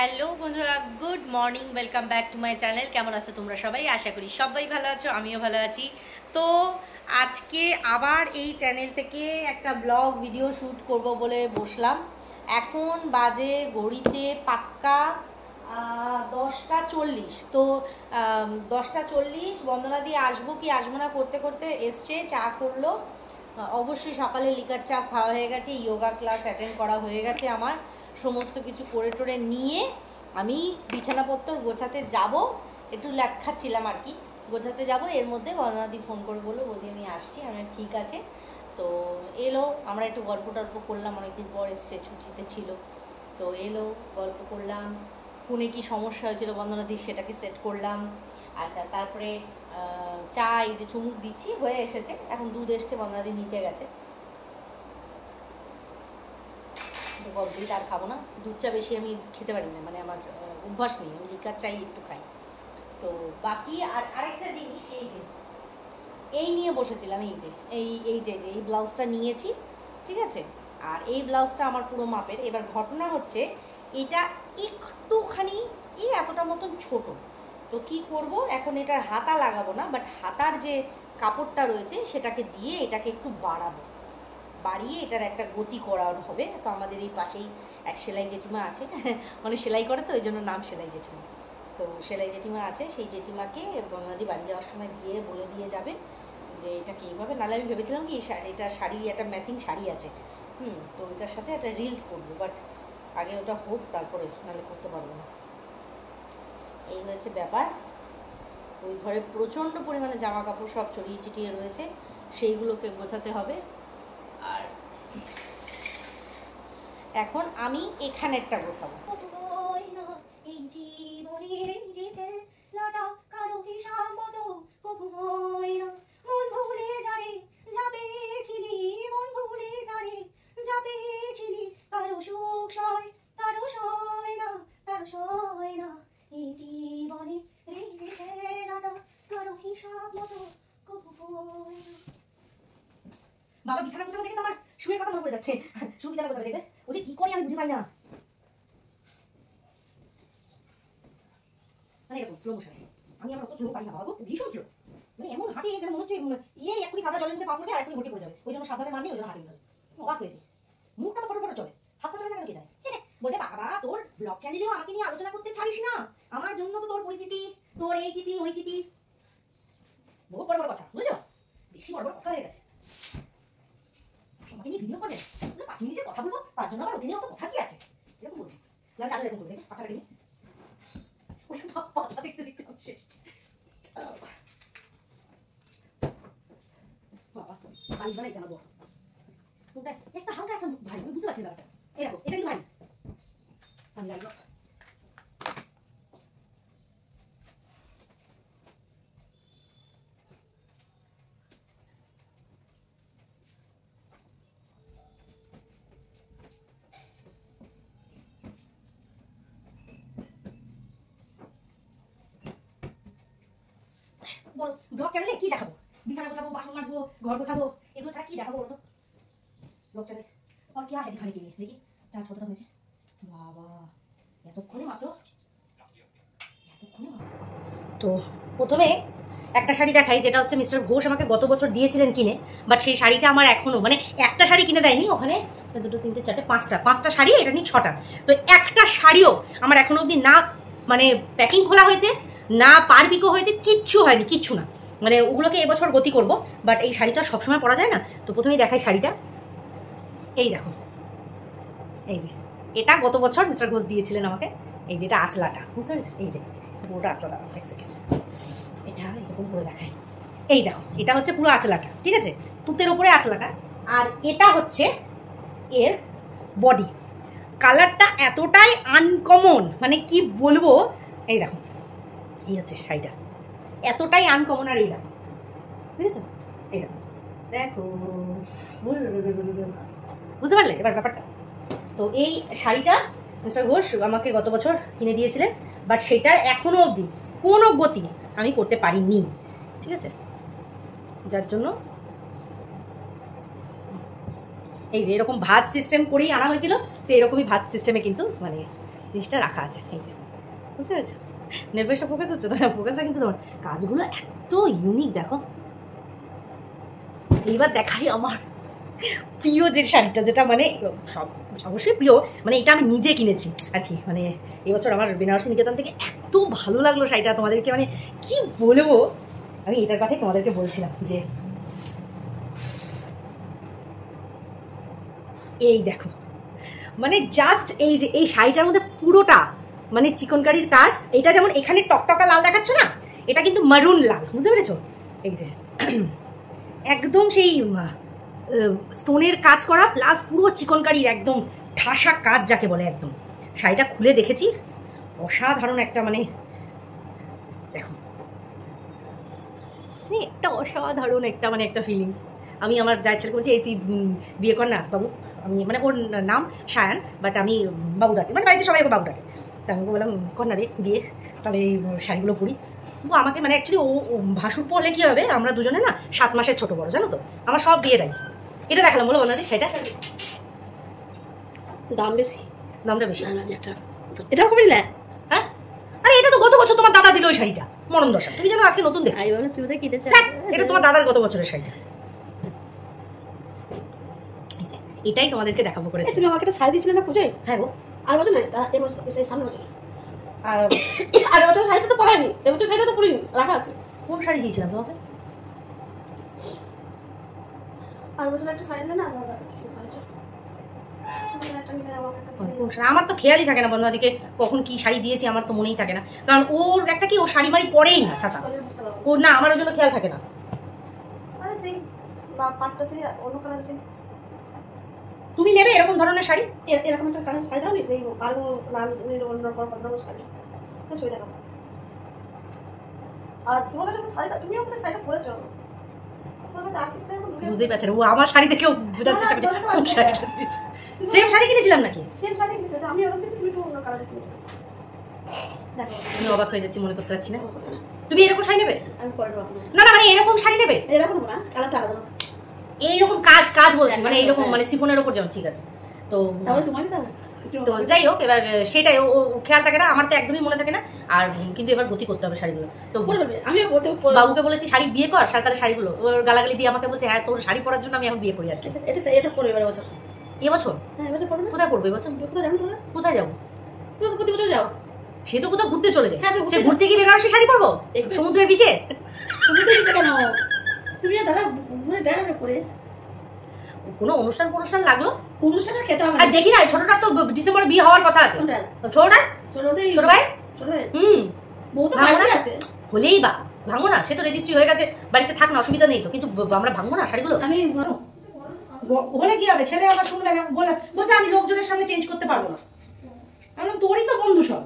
Hello বন্ধুরা, good morning, welcome back to my channel. কেমন আছো তোমরা সবাই? আশা করি সবাই ভালো আছো, আমিও ভালো আছি। তো আজকে আবার এই চ্যানেল থেকে একটা ব্লগ ভিডিও শ্যুট করব বলে বসলাম। এখন বাজে ঘড়িতে পাক্কা 10টা 40। তো 10টা 40 বন্দনা দিয়ে আসবো কি আসবো না করতে করতে এসছে, চা করলো। অবশ্যই সকালে লিকার চা খাওয়া হয়ে গেছে, ইয়োগা ক্লাস অ্যাটেন্ড করা হয়ে গেছে আমার। সমস্ত কিছু করে টোরে নিয়ে আমি বিছানাপত্র গোছাতে যাব, একটু ল্যাক খাচ্ছিলাম আর কি, গোছাতে যাব। এর মধ্যে বর্ণাদি ফোন করে বললো, বৌদি আমি আসছি। আমি ঠিক আছে। তো এলো, আমরা একটু গল্প টল্প করলাম, অনেকদিন পর এসছে, ছুটিতে ছিল। তো এলো, গল্প করলাম, ফোনে কি সমস্যা হয়েছিল বন্দনাদির সেটাকে সেট করলাম। আচ্ছা, তারপরে চা এই যে চুমুক দিচ্ছি হয়ে এসেছে, এখন দুধ এসছে, বন্দনাদি নিতে গেছে। দুধ আর খাবো না, দুধ চা বেশি আমি খেতে পারি না, মানে আমার অভ্যাস নেই, আমি লিকার চাই একটু খাই। তো বাকি আরেকটা জিনিস, এই যে এই নিয়ে বসেছিলাম, এই ব্লাউজটা নিয়েছি, ঠিক আছে। আর এই ব্লাউজটা আমার পুরো মাপের। এবার ঘটনা হচ্ছে, এটা একটুখানি এতটা মতন ছোট। তো কি করব এখন, এটার হাতা লাগাবো না, বাট হাতার যে কাপড়টা রয়েছে সেটাকে দিয়ে এটাকে একটু বাড়িয়ে এটার একটা গতি করানো হবে। তো আমাদের এই পাশেই এক সেলাই জেঠিমা আছে, মানে সেলাই করে, তো ওই জন্য নাম সেলাই জেঠিমা। তো সেলাই জেঠিমা আছে, সেই জেঠিমাকে বঙ্গাদি বাড়ি যাওয়ার সময় গিয়ে বলে দিয়ে যাবে যে এটাকে এইভাবে। নাহলে আমি ভেবেছিলাম কি এটা শাড়ি, একটা ম্যাচিং শাড়ি আছে, তো ওইটার সাথে একটা রিলস করবো, বাট আগে ওটা হোক তারপরে, নাহলে করতে পারবো না। এই হয়েছে ব্যাপার। ওই ঘরে প্রচণ্ড পরিমাণে জামা কাপড় সব ছড়িয়ে ছিটিয়ে রয়েছে, সেইগুলোকে গোছাতে হবে। আর এখন আমি এখানেরটা গোছাবো। বাবা বিছানা গোছানো দেখে তো আমার শুয়ে কথা মনে পড়ে যাচ্ছে। শুয়ে বিছানা গোছাবে দেখবে, ও যে কি করে আমি বুঝে পাই না। মানে এরকম স্লো মোশনে, আমি আমার অত স্লো পারি না বাবা, ভীষণ স্লো। মানে এমন হাঁটি যেন মনে হচ্ছে এক্ষুনি কাদা জলের মধ্যে পা পড়বে আর এখনই ঘটে পড়ে যাবে। ওই জন্য সাবধানে মারনি, ওই জন্য হাঁটি গেল। অবাক হয়েছে, মুখটা তো ফটো চলে, হাত পা চলে যায়, কে যায়। বলবে বাবা তোর ব্লগ চ্যানেলেও আমাকে নিয়ে আলোচনা করতে ছাড়িস না, আমার জন্য তো তোর পরিচিতি, তোর এই চিতি ওই চিতি, বহু বড় বড় কথা, বুঝলো, বেশি বড় বড় কথা হয়ে গেছে। আমাকে নিয়ে ভিডিও করবে, 5 মিনিটের কথা বলবো, তার জন্য আমার ওখানে অত কথা কি আছে, এরকম বলছি না। চাদর এরকম করবে, পাছাটা নিয়ে পাছা দেখতে দেখতে আমি শেষ। বাবা বালিশ বানাইছে আমার বড়, কোনটা একটা হালকা একটা ভারী, আমি বুঝতে পারছি না। এটা দেখো, এটা কিন্তু ভারী, সামনে লাগলো। বলো ব্লগ চ্যানেলে কি দেখাবো? বিছানা গোছাবো, বাসন মাজবো, ঘর গোছাবো, এগুলো ছাড়া কি দেখাবো বলো তো ব্লগ চ্যানেলে? আর কি है दिखाने के लिए? দেখি চার ছোটটা হয়েছে, বাবা এতক্ষণে মাত্র। তো প্রথমে একটা শাড়ি দেখাই, যেটা হচ্ছে মিস্টার ঘোষ আমাকে গত বছর দিয়েছিলেন কিনে, বাট সেই শাড়িটা আমার এখনো, মানে একটা শাড়ি কিনে দেয়নি, ওখানে 2 3 4 5টা শাড়ি, এটা নিয়ে 6টা। তো একটা শাড়িও আমার এখনো অবধি না, মানে প্যাকিং খোলা হয়েছে না, পারপিকো হয়েছে, কিচ্ছু হয়নি, কিচ্ছু না। মানে ওগুলোকে এবছর গতি করব, বাট এই শাড়িটা সবসময় পরা যায় না। তো প্রথমেই দেখাই শাড়িটা, এই দেখো, এই যে এটা গত বছর মিস্টার ঘোষ দিয়েছিলেন আমাকে। এই যে এটা আঁচলাটা, বুঝতে পেরেছো? এই যে পুরোটা আঁচলাটা, এক সেকেন্ড, এটা এরকম করে দেখাই। এই দেখো, এটা হচ্ছে পুরো আঁচলাটা, ঠিক আছে, তুতের ওপরে আঁচলাটা। আর এটা হচ্ছে এর বডি। কালারটা এতটাই আনকমন, মানে কি বলবো। এই দেখো, এই হচ্ছে শাড়িটা, এতটাই আনকমন। আর এই দেখো, বুঝেছো? এই দেখো, দেখো, বুঝতে পারলে এবার ব্যাপারটা? তো এই শাড়িটা মিস্টার ঘোষ আমাকে গত বছর কিনে দিয়েছিলেন, বাট সেটার এখনো অবধি কোনো গতি আমি করতে পারিনি, ঠিক আছে। যার জন্য এই যে এরকম ভাত সিস্টেম করেই আনা হয়েছিল। তো এরকমই ভাত সিস্টেমে কিন্তু মানে জিনিসটা রাখা আছে, এই যে বুঝতে পেরেছো? নেল পলিশটা ফোকাস হচ্ছে তো? হ্যাঁ ফোকাসটা কিন্তু তোমার কাজগুলো এত ইউনিক দেখো। এইবার দেখাই আমার প্রিয় যে শাড়িটা, যেটা মানে সব অবশ্যই প্রিয়, মানে এটা আমি নিজে কিনেছি আর কি। মানে এবছর আমার বেনারসি নিকেতন থেকে এত ভালো লাগলো শাড়িটা, তোমাদেরকে মানে কি বলবো। আমি এটার কথাই তোমাদেরকে বলছিলাম যে এই দেখো, মানে জাস্ট এই যে এই শাড়িটার মধ্যে পুরোটা মানে চিকনকারির কাজ। এটা যেমন এখানে টকটকা লাল দেখাচ্ছ না, এটা কিন্তু মারুন লাল, বুঝতে পেরেছো? এই যে একদম সেই স্টোনের কাজ করা প্লাস পুরো চিকনকারির একদম ঠাসা কাজ যাকে বলে। একদম শাড়িটা খুলে দেখেছি, অসাধারণ একটা মানে দেখো একটা অসাধারণ একটা মানে একটা ফিলিংস। আমি আমার যা ইচ্ছা করছি, এই তুই বিয়ে কর না বাবু, আমি মানে ওর নাম সায়ান, বাট আমি বাবু ডাকি, মানে বাড়িতে সবাই ওকে বাবু ডাকে। তা আমি বললাম কর না রে বিয়ে, তাহলে এই শাড়িগুলো পরি। ও আমাকে মানে অ্যাকচুয়ালি ও ভাসুর পড়লে কী হবে, আমরা দুজনে না 7 মাসের ছোটো বড়ো, জানো তো, আমার সব বিয়েটাই। এটা দেখালাম বলো বন্ধুদের, সেটা দাম বেশি, দামটা বেশি। এটাও কবে নিলে? হ্যাঁ আরে এটা তো গত বছর তোমার দাদা দিল ওই শাড়িটা, মরণ দশা। তুমি জানো আজকে নতুন দেখছি। তুমি তো কিনেছো, এটা তোমার দাদার গত বছরের শাড়িটা। এটাই তোমাদেরকে দেখাবো করেছি। তুমি আমাকে একটা শাড়ি দিয়েছিলে না পুজোয়? হ্যাঁ গো, আর বছর নয়, তার এবছর সামনে বছর। আর বছর শাড়িটা তো পরাইনি, এবছর শাড়িটা তো পরিনি, রাখা আছে। কোন শাড়ি দিয়েছিলাম তোমাকে? আর বছর একটা শাড়ি না আলাদা আছে শাড়িটা। আমার তো খেয়ালই থাকে না বন্ধুদিকে কখন কি শাড়ি দিয়েছি, আমার তো মনেই থাকে না। কারণ ওর একটা কি, ও শাড়ি মাড়ি পরেই না ছাতা, ও না আমার ওই জন্য খেয়াল থাকে না। আরে সেই পাঁচটা শাড়ি অন্য কালার আছে। তুমি নেবে এরকম ধরনের শাড়ি? এরকম একটা কালার শাড়ি দাও নি, এই আরো লাল নীল অন্য রকম শাড়ি ছবি দেখাবো। আর তোমার কাছে শাড়িটা, তুমি আমাদের শাড়িটা পরেছো, বুঝতেই পারছেন ও আমার শাড়ি দেখেও বোঝার চেষ্টা করছে কোন শাড়িটা দিয়েছে। সেম শাড়ি কিনেছিলাম নাকি? সেম শাড়ি কিনেছো আমি, ওরকম কিন্তু তুমি অন্য কালার কিনেছো। দেখো আমি অবাক হয়ে যাচ্ছি, মনে করতে পারছি না। তুমি এরকম শাড়ি নেবে? আমি পরে দেবো না না, মানে এরকম শাড়ি নেবে? এরকম না, কালারটা আলাদা, এইরকম কাজ কাজ বলছি, মানে এইরকম মানে সিফনের উপর যেমন, ঠিক আছে তো তাহলে তোমাকে দাও। তো যাই হোক, এবার সেটাই ও খেয়াল থাকে না, আমার তো একদমই মনে থাকে না। আর কিন্তু এবার গতি করতে হবে শাড়িগুলো, তো আমি বাবুকে বলেছি শাড়ি বিয়ে কর, তাহলে শাড়িগুলো ওর গালাগালি দিয়ে আমাকে বলছে হ্যাঁ তোর শাড়ি পরার জন্য আমি এখন বিয়ে করি আর কি। এটা পরবে এবার বছর, এবছর? হ্যাঁ এবছর পরবে। কোথায় পড়বে এবছর? কোথায় যাবো তোমরা? কোথায় যাবো? তুমি তো প্রতি বছর যাও। সে তো কোথাও ঘুরতে চলে যায়। হ্যাঁ সে ঘুরতে গিয়ে বেনারসি শাড়ি পরবো সমুদ্রের বিচে? সমুদ্রের বিচে কেন? তুমি দাদা ঘুরে বেড়াবে পরে, কোনো অনুষ্ঠান অনুষ্ঠান লাগলো, অনুষ্ঠানে খেতে হবে। আর দেখি না ছোটটা তো ডিসেম্বরে বিয়ে হওয়ার কথা আছে। ছোটটা ছোট ভাই বউ তো বাড়িতে আছে, হলেই বা ভাঙবো না, সে তো রেজিস্ট্রি হয়ে গেছে, বাড়িতে থাক না অসুবিধা নেই তো, কিন্তু আমরা ভাঙবো না শাড়িগুলো। আমি হলে কি হবে, ছেলে আমার শুনবে না, বলছে আমি লোকজনের সামনে চেঞ্জ করতে পারবো না। আমি তোরই তো বন্ধু সব।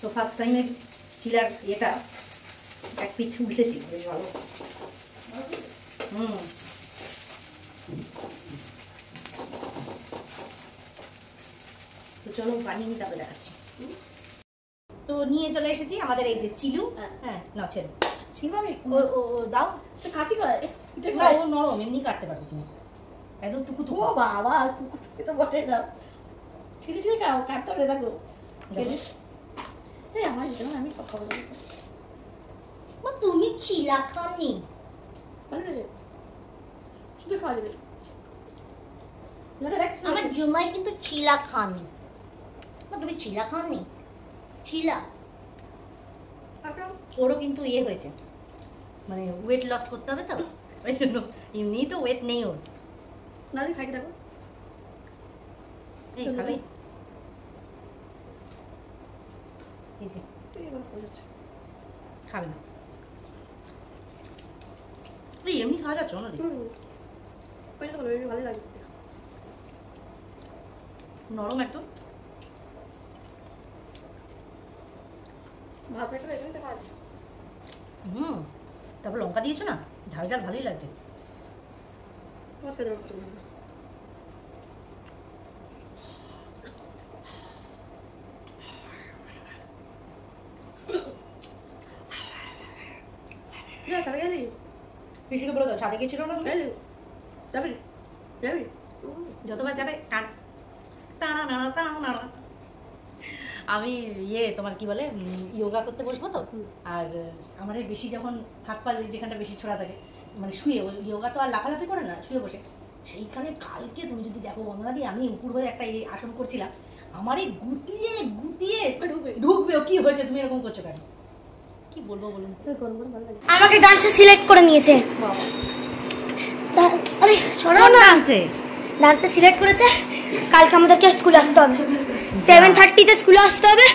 তো ফার্স্ট টাইমে চিলার এটা এক পিঠ উঠেছি, বেশ ভালো। তো চলো বানিয়ে নিই, তারপরে দেখাচ্ছি। তো নিয়ে চলে এসেছি আমাদের এই যে চিলু। হ্যাঁ নাও ছেড়ে ছিলবে ও দাও তো কাঁচি কয় না, ও নরম, এমনি কাটতে পারবে তুমি, একদম টুকু টুকু। ও বাবা টুকু টুকু তো বটে দাও, ছিঁড়ে ছিঁড়ে খাও, কাটতে হবে দেখো। এই আমার যেমন আমি সব খাবো। তুমি চিলা খাননি? শুধু খাওয়া যাবে। আমার জুমাই কিন্তু চিলা খাননি। তুমি চিলা খাননি? চিলা ওরও কিন্তু ইয়ে হয়েছে, মানে ওয়েট লস করতে হবে তো, ওই জন্য। এমনি তো ওয়েট নেই ওর। না খাই দেখো, এই খাবে, খাবে না এমনি খাওয়া যাচ্ছে না, ভালো লাগে নরম একদম। ভাত একটা এখানে খাওয়া যায়। তারপর লঙ্কা দিয়েছো না, ঝাল ঝাল ভালোই লাগছে। পিসিকে বলে দাও ছাদে গেছিল না, যাবে যাবে যতবার যাবে টানা নাড়া টানা নাড়া। আমি তোমার কি বলে যোগা করতে বসবো তো, আর আমার বেশি যখন হাত পা যেখানটা বেশি ছোড়া থাকে মানে শুয়ে, যোগা তো আর লাফালাফি করে না, শুয়ে বসে, সেইখানে কালকে তুমি যদি দেখো বন্দনাদি আমি উপর হয়ে একটা এই আসন করছিলাম, আমার এই গুতিয়ে গুতিয়ে ঢুকবে। কি হয়েছে তুমি এরকম করছো কেন? কি বলবো বলুন। আমাকে ডান্সে সিলেক্ট করে নিয়েছে। আরে শোনো না, ডান্সে সিলেক্ট করেছে। কালকে আমাদেরকে স্কুলে আসতে হবে, 7:30 স্কুলে আসতে হবে।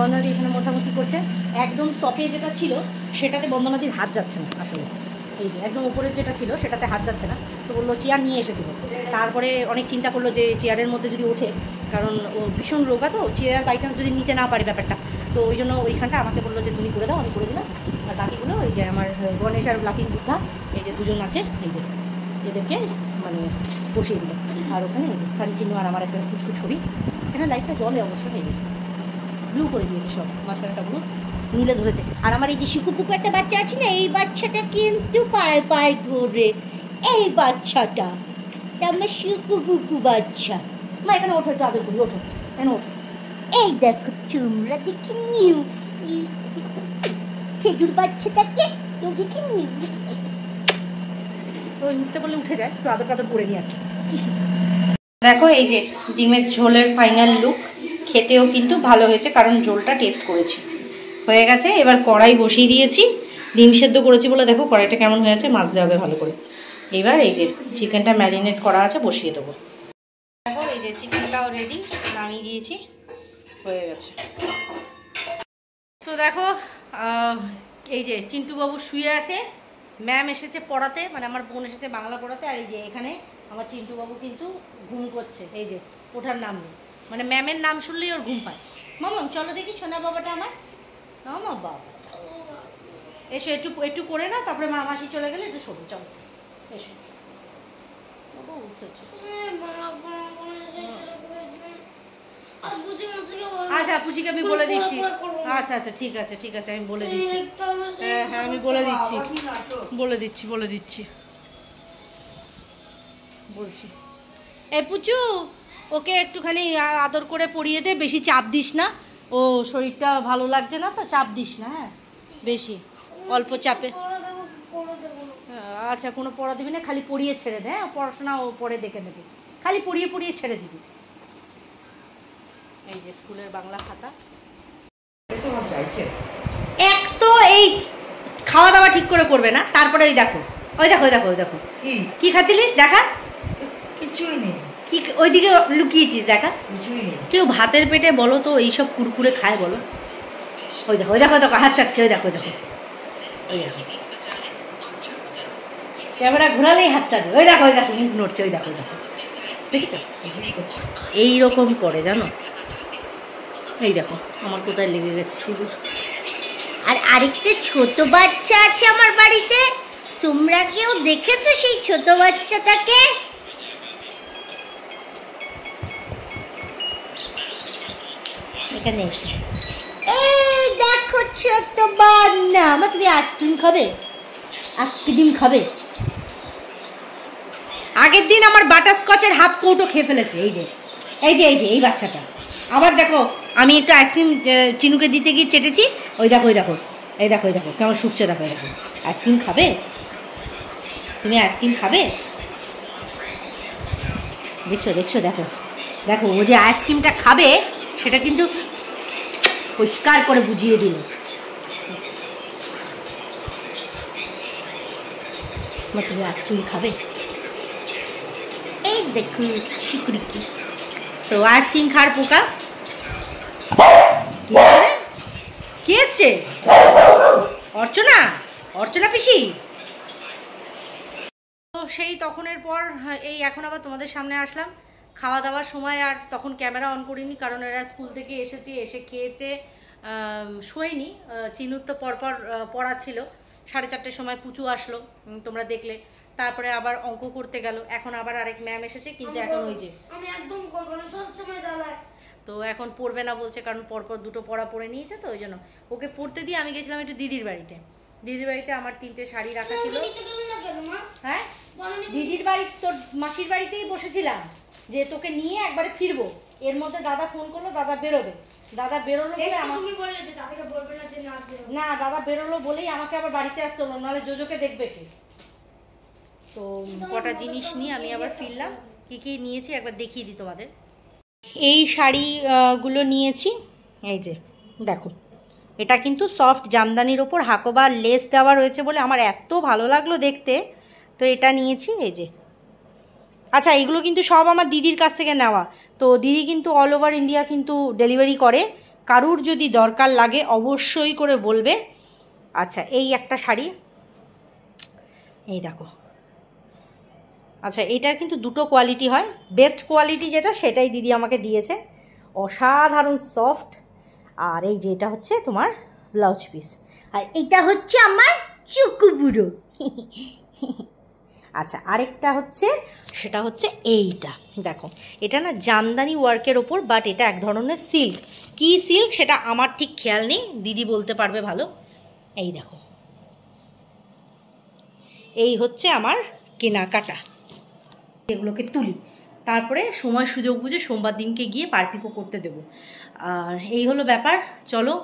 বন্দনাদি এখানে মোছামুছি করছে। একদম টপে যেটা ছিল সেটাতে বন্দনাদির হাত যাচ্ছে না আসলে, এই যে একদম উপরের যেটা ছিল সেটাতে হাত যাচ্ছে না। তো বললো চেয়ার নিয়ে এসেছিল, তারপরে অনেক চিন্তা করলো যে চেয়ারের মধ্যে যদি ওঠে, কারণ ও ভীষণ রোগা, তো চেয়ার বাই চান্স যদি নিতে না পারে ব্যাপারটা, তো ওই জন্য ওইখানটা আমাকে বললো যে তুমি করে দাও, আমি করে দিলাম। আর বাকিগুলো ওই যে আমার গণেশ আর লাফিং বুদ্ধা এই যে দুজন আছে, এই যে এদেরকে মানে বসিয়ে দিল। আর ওখানে এই যে সারি চিহ্ন আর আমার একটা কুচকু ছবি, এখানে লাইটটা জলে অবশ্য নেই, ব্লু করে দিয়েছে সব, মাঝখানেটা ব্লু নীলে ধরেছে। আর আমার এই যে শিকুপুকু একটা বাচ্চা আছে না, এই বাচ্চাটা কিন্তু পায় পায় করে, এই বাচ্চাটা আমার শিকুপুকু বাচ্চা। মা এখানে ওঠো, একটু আদর করি, ওঠো এখানে ওঠো। এই দেখো তোমরা দেখে নিও খেজুর বাচ্চাটাকে, কেউ দেখে নিও। তো উঠতে বললে উঠে যায়, একটু আদর কাদর করে নি আর কি। দেখো এই যে ডিমের ঝোলের ফাইনাল লুক, খেতেও কিন্তু ভালো হয়েছে কারণ ঝোলটা টেস্ট করেছি, হয়ে গেছে। এবার কড়াই বসিয়ে দিয়েছি, ডিম সেদ্ধ করেছি বলে দেখো কড়াইটা কেমন হয়েছে, মাছ দেওয়া হবে ভালো করে। এবার এই যে চিকেনটা ম্যারিনেট করা আছে, বসিয়ে দেবো। দেখো এই যে চিকেনটাও রেডি, নামিয়ে দিয়েছি, হয়ে গেছে। তো দেখো এই যে চিন্টুবাবু শুয়ে আছে, ম্যাম এসেছে পড়াতে, মানে আমার বোন এসেছে বাংলা পড়াতে, আর এই যে এখানে আমার চিন্টুবাবু কিন্তু ঘুম করছে, এই যে ওঠার নাম নেই, মানে ম্যামের নাম শুনলেই ওর ঘুম পায়। মামাম চলো দেখি সোনা বাবাটা আমার, মামা বাবা এসো একটু একটু করে না, তারপরে মা মাসি চলে গেলে একটু শোবো, চলো এসো। আচ্ছা পুচিকে আমি বলে দিচ্ছি, আচ্ছা আচ্ছা ঠিক আছে ঠিক আছে, আমি বলে দিচ্ছি, হ্যাঁ হ্যাঁ আমি বলে দিচ্ছি বলে দিচ্ছি বলছি। এই পুচু ওকে একটুখানি আদর করে পড়িয়ে দে, বেশি চাপ দিস না, ও শরীরটা ভালো লাগছে না তো, চাপ দিস না, হ্যাঁ বেশি অল্প চাপে। আচ্ছা কোনো পড়া দিবি না, খালি পড়িয়ে ছেড়ে দে, হ্যাঁ পড়াশোনা ও পরে দেখে নেবে, খালি পড়িয়ে পড়িয়ে ছেড়ে দিবি। এই যে স্কুলের বাংলা খাতা, এক তো এই খাওয়া দাওয়া ঠিক করে করবে না, তারপরে ওই দেখো ওই দেখো ওই দেখো ওই দেখো কি খাচ্ছিলিস দেখা, কিছুই নেই, কি ওইদিকে লুকিয়েছিস দেখা, কিছুই নেই। কেউ ভাতের পেটে বলো তো এইসব কুরকুরে খায় বলো, ওই দেখো ওই দেখো দেখো হাত চাচ্ছে, ওই দেখো দেখো ওই দেখো ক্যামেরা ঘোরালেই হাত চাবে। ওই দেখো লিঙ্ক নড়ছে, ওই দেখো দেখেছো এইরকম করে জানো। এই দেখো আমার কোথায় লেগে গেছে সিঁদুর। আর আরেকটা ছোট বাচ্চা আছে আমার বাড়িতে, তোমরা কেউ দেখেছো সেই ছোট বাচ্চাটাকে? এখানে এই দেখো ছোট বান্না। আমার তুমি আইসক্রিম খাবে? আইসক্রিম খাবে? আগের দিন আমার বাটারস্কচের হাফ কৌটো খেয়ে ফেলেছে। এই যে এই বাচ্চাটা। আবার দেখো আমি একটু আইসক্রিম চিনুকে দিতে গিয়ে চেটেছি। ওই দেখো কেমন শুকছে। দেখো আইসক্রিম খাবে? তুমি আইসক্রিম খাবে? দেখছো দেখো ও যে আইসক্রিমটা খাবে সেটা কিন্তু পরিষ্কার করে বুঝিয়ে দিল। তুমি আইসক্রিম খাবে? এই দেখো শিকুরি কি। তো আইসক্রিম খাওয়ার পোকা কে এসছে? অর্চনা পিসি। তো সেই তখনের পর এই এখন আবার তোমাদের সামনে আসলাম। খাওয়া দাওয়ার সময় আর তখন ক্যামেরা অন করিনি, কারণ এরা স্কুল থেকে এসে খেয়েছে, শোয়নি। চিনুর তো পরপর পড়া ছিল। 4:30 সময় পুচু আসলো, তোমরা দেখলে। তারপরে আবার অঙ্ক করতে গেল। এখন আবার আরেক ম্যাম এসেছে, কিন্তু এখন ওই যে আমি একদম করব না, সব সময় জ্বালায়। তো এখন পড়বে না বলছে, কারণ পরপর 2টো পড়া পড়ে নিয়েছে। তো ওই জন্য ওকে পড়তে দিয়ে আমি গেছিলাম একটু দিদির বাড়িতে। আমার 3টে শাড়ি রাখা ছিল। হ্যাঁ দিদির বাড়ি, তোর মাসির বাড়িতেই বসেছিলাম যে তোকে নিয়ে একবারে ফিরবো। এর মধ্যে দাদা ফোন করলো, দাদা বেরোবে। দাদা বেরোলো বলে না, দাদা বেরোলো বলেই আমাকে আবার বাড়িতে আসতে হলো, নাহলে জোজোকে দেখবে কে। তো কটা জিনিস নিয়ে আমি আবার ফিরলাম। কি নিয়েছি একবার দেখিয়ে দিই তোমাদের। এই শাড়িগুলো নিয়েছি। এই যে দেখো, এটা কিন্তু সফট জামদানির ওপর হাকোবা লেস দেওয়া রয়েছে বলে আমার এত ভালো লাগলো দেখতে। তো এটা নিয়েছি। এই যে আচ্ছা, এগুলো কিন্তু সব আমার দিদির কাছ থেকে নেওয়া। তো দিদি কিন্তু অল ওভার ইন্ডিয়া কিন্তু ডেলিভারি করে। কারুর যদি দরকার লাগে অবশ্যই করে বলবে। আচ্ছা, এই একটা শাড়ি, এই দেখো। আচ্ছা, এটার কিন্তু 2টো কোয়ালিটি হয়। বেস্ট কোয়ালিটি যেটা সেটাই দিদি আমাকে দিয়েছে, অসাধারণ সফট। আর এই যে এটা হচ্ছে তোমার ব্লাউজ পিস, আর এটা হচ্ছে আমার চুকুবুড়ো। আচ্ছা, আরেকটা হচ্ছে, সেটা হচ্ছে এইটা দেখো। এটা না জামদানি ওয়ার্কের ওপর, বাট এটা এক ধরনের সিল্ক। কি সিল্ক সেটা আমার ঠিক খেয়াল নেই, দিদি বলতে পারবে ভালো। এই দেখো, এই হচ্ছে আমার কেনাকাটা। এগুলোকে তুলি, তারপরে সময় সুযোগ বুঝে সোমবার দিনকে গিয়ে পারপিকো করতে দেবো। আর এই হলো ব্যাপার। চলো,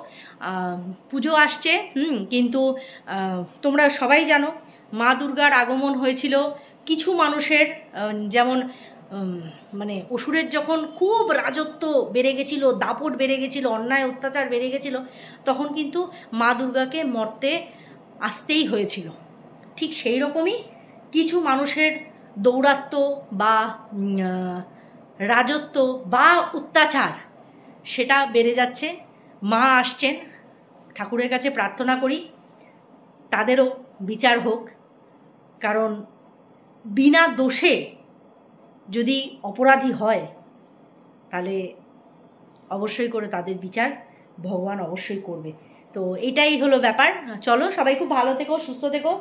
পুজো আসছে। কিন্তু তোমরা সবাই জানো মা দুর্গার আগমন হয়েছিল কিছু মানুষের, যেমন মানে অসুরের যখন খুব রাজত্ব বেড়ে গেছিল, দাপট বেড়ে গেছিল, অন্যায় অত্যাচার বেড়ে গেছিল, তখন কিন্তু মা দুর্গাকে মরতে আসতেই হয়েছিল। ঠিক সেই রকমই কিছু মানুষের দৌরাত্ম্য বা রাজত্ব বা অত্যাচার সেটা বেড়ে যাচ্ছে। মা আসছেন, ঠাকুরের কাছে প্রার্থনা করি তাদেরও বিচার হোক, কারণ বিনা দোষে যদি অপরাধী হয় তাহলে অবশ্যই করে তাদের বিচার ভগবান অবশ্যই করবে। তো এটাই হলো ব্যাপার। চলো, সবাই খুব ভালো থেকো, সুস্থ থেকো।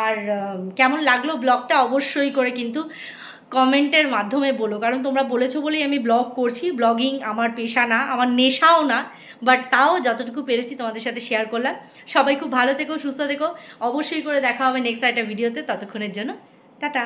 আর কেমন লাগলো ব্লগটা অবশ্যই করে কিন্তু কমেন্টের মাধ্যমে বলো, কারণ তোমরা বলেছো বলেই আমি ব্লগ করছি। ব্লগিং আমার পেশা না, আমার নেশাও না, বাট তাও যতটুকু পেরেছি তোমাদের সাথে শেয়ার করলাম। সবাই খুব ভালো থেকো, সুস্থ থেকো। অবশ্যই করে দেখা হবে নেক্সট একটা ভিডিওতে। ততক্ষণের জন্য টাটা।